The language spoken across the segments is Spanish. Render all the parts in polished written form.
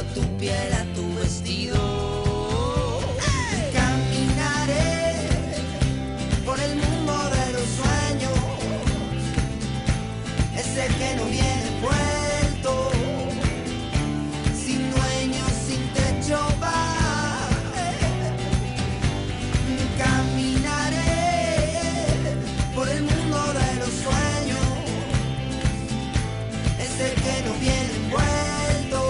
Prefiero tu piel a tu vestido. Caminaré por el mundo de los sueños, ese que no viene envuelto, sin dueño, sin techo va. Caminaré por el mundo de los sueños, ese que no viene envuelto,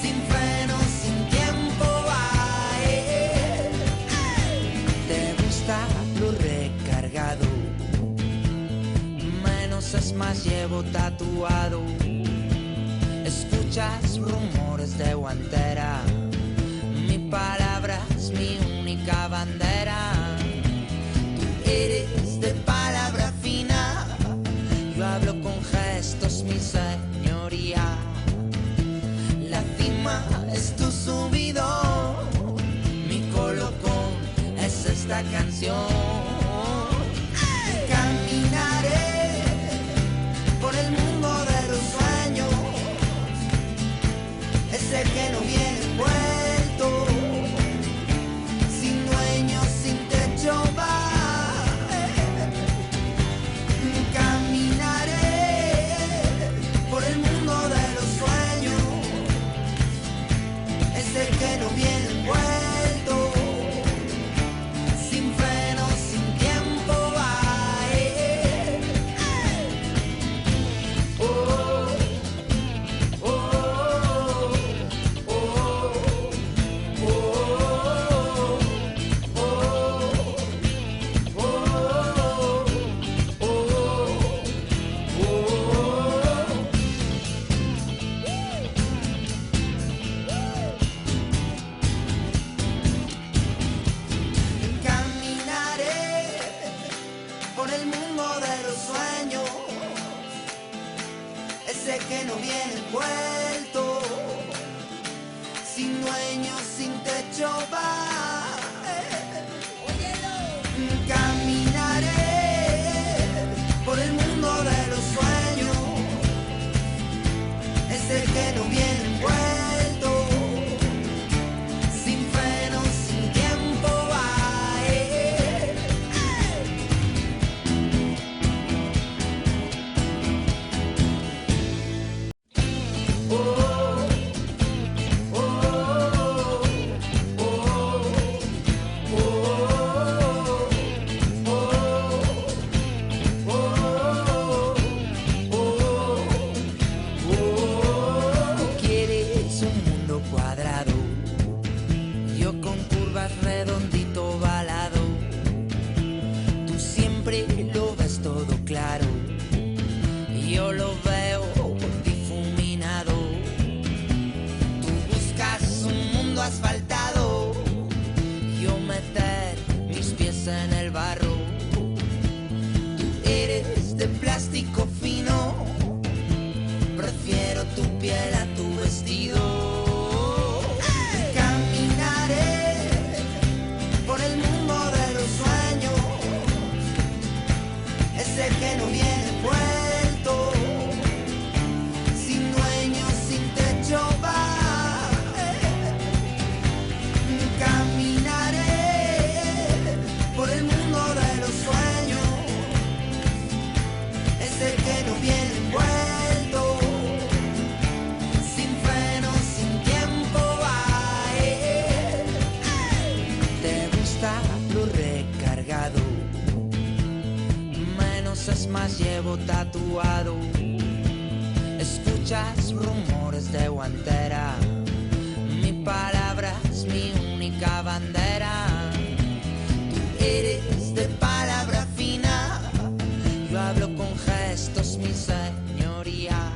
sin freno, sin tiempo va. Te gusta lo recargado, menos es más, llevo tatuado. Escuchas rumores de guantera, mi palabra es mi única bandera. Tú eres de palabra fina, yo hablo con gestos, mi señoría. La cima es tu subido, mi colocón es esta canción. Caminaré por el mundo de los sueños, ese que no viene envuelto, sin dueño, sin techo va. Caminaré por el mundo de los sueños, ese que no viene envuelto, sin freno, sin tiempo va. Oh, oh, oh, caminaré por el mundo de los sueños, ese que no viene envuelto, sin dueño, sin techo va. Caminaré por el mundo de los sueños, ese que no viene envuelto, sin freno, sin tiempo va. Oh, oh, oh, Tú quieres un mundo cuadrado, yo con curvas redondito ovalado. Tú siempre lo ves todo claro, yo lo veo difuminado. Tú buscas un mundo asfaltado, yo meter mis pies en el barro. Tú eres de plástico fino, prefiero tu piel a tu vestido. Caminaré por el mundo de los sueños, ese que no viene envuelto, sin dueño, sin techo va. Caminaré por el mundo de los sueños, ese que no viene envuelto, sin freno, sin tiempo va. Te gusta lo recargado, menos es más, llevo tatuado. Escuchas rumores de guantera, mi palabra es mi única bandera. Tú eres de palabra fina, yo hablo con gestos, mi señoría.